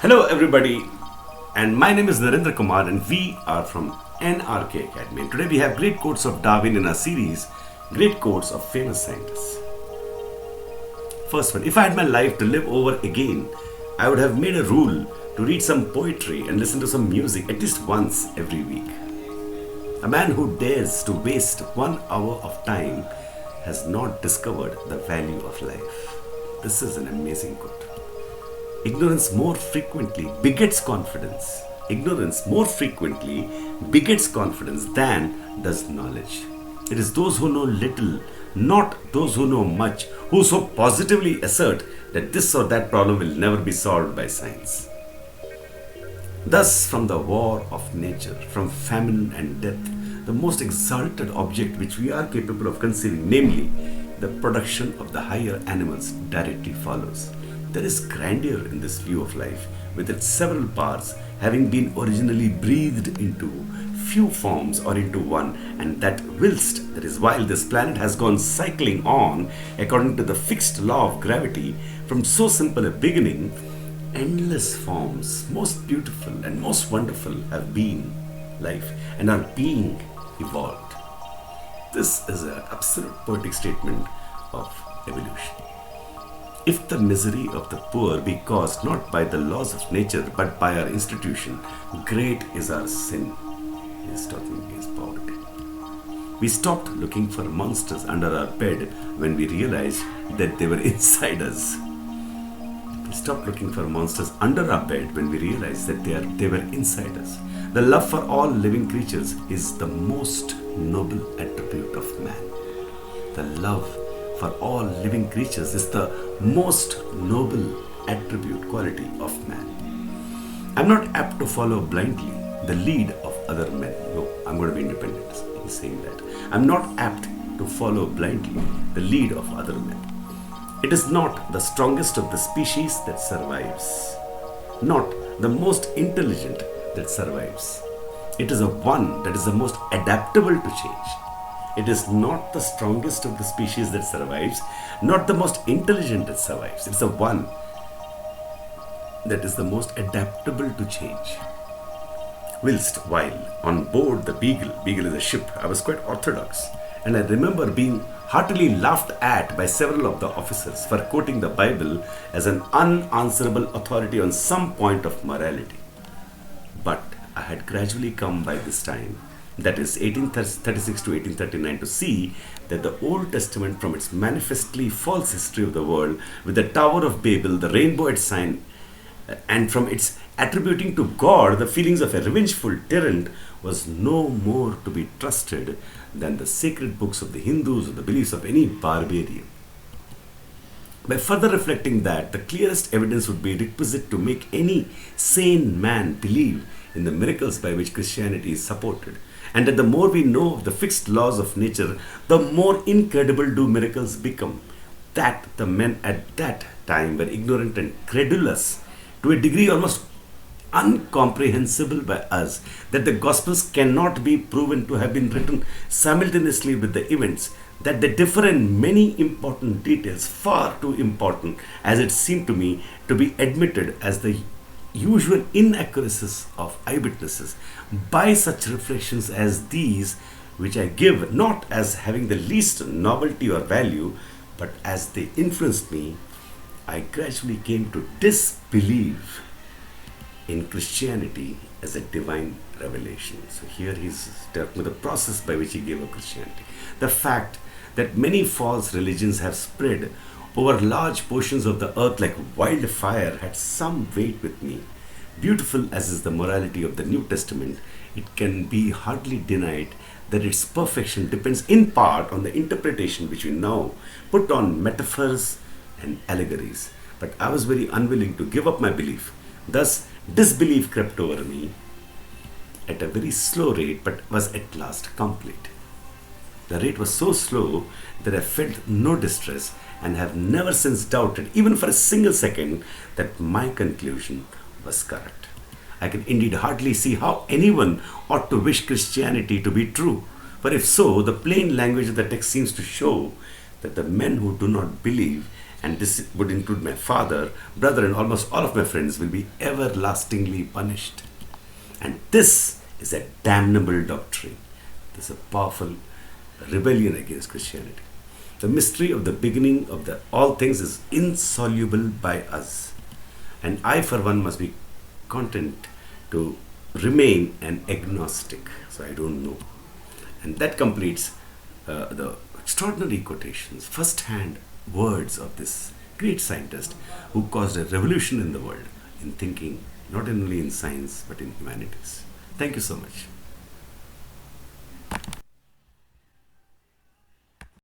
Hello, everybody, and my name is Narendra Kumar, and we are from NRK Academy. And today we have great quotes of Darwin in our series, Great Quotes of Famous Scientists. First one: if I had my life to live over again, I would have made a rule to read some poetry and listen to some music at least once every week. A man who dares to waste 1 hour of time has not discovered the value of life. This is an amazing quote. Ignorance more frequently begets confidence. Ignorance more frequently begets confidence than does knowledge. It is those who know little, not those who know much, who so positively assert that this or that problem will never be solved by science. Thus, from the war of nature, from famine and death, the most exalted object which we are capable of conceiving, namely the production of the higher animals, directly follows. There is grandeur in this view of life, with its several parts having been originally breathed into few forms or into one, and that whilst, that is, while this planet has gone cycling on according to the fixed law of gravity, from so simple a beginning, endless forms, most beautiful and most wonderful, have been life and are being evolved. This is an absolute poetic statement of evolution. If the misery of the poor be caused not by the laws of nature but by our institution, great is our sin. He is talking against poverty. We stopped looking for monsters under our bed when we realized that they were inside us. We stopped looking for monsters under our bed when we realized that they were inside us. The love for all living creatures is the most noble attribute of man. The love for all living creatures is the most noble attribute, quality of man. I'm not apt to follow blindly the lead of other men. No, I'm going to be independent. He's saying that. I'm not apt to follow blindly the lead of other men. It is not the strongest of the species that survives, not the most intelligent that survives. It is the one that is the most adaptable to change. It is not the strongest of the species that survives, not the most intelligent that survives. It's the one that is the most adaptable to change. Whilst while on board the Beagle is a ship, I was quite orthodox, and I remember being heartily laughed at by several of the officers for quoting the Bible as an unanswerable authority on some point of morality. But I had gradually come by this time, that is 1836 to 1839, to see that the Old Testament, from its manifestly false history of the world, with the Tower of Babel, the rainbow at sign, and from its attributing to God the feelings of a revengeful tyrant, was no more to be trusted than the sacred books of the Hindus or the beliefs of any barbarian. By further reflecting that, the clearest evidence would be requisite to make any sane man believe in the miracles by which Christianity is supported, and that the more we know of the fixed laws of nature, the more incredible do miracles become. That the men at that time were ignorant and credulous to a degree almost incomprehensible by us, that the Gospels cannot be proven to have been written simultaneously with the events, that they differ in many important details, far too important, as it seemed to me, to be admitted as the usual inaccuracies of eyewitnesses. By such reflections as these, which I give not as having the least novelty or value, but as they influenced me, I gradually came to disbelieve in Christianity as a divine revelation. So here he's talking about the process by which he gave up Christianity. The fact that many false religions have spread over large portions of the earth like wildfire had some weight with me. Beautiful as is the morality of the New Testament, it can be hardly denied that its perfection depends in part on the interpretation which we now put on metaphors and allegories. But I was very unwilling to give up my belief. Thus, disbelief crept over me at a very slow rate, but was at last complete. The rate was so slow that I felt no distress, and have never since doubted, even for a single second, that my conclusion was correct. I can indeed hardly see how anyone ought to wish Christianity to be true, for if so, the plain language of the text seems to show that the men who do not believe and this would include my father, brother, and almost all of my friends, will be everlastingly punished. And this is a damnable doctrine. This is a powerful rebellion against Christianity. The mystery of the beginning of the all things is insoluble by us. And I, for one, must be content to remain an agnostic. So I don't know. And that completes the extraordinary quotations, first-hand words of this great scientist who caused a revolution in the world in thinking, not only in science but in humanities. Thank you so much.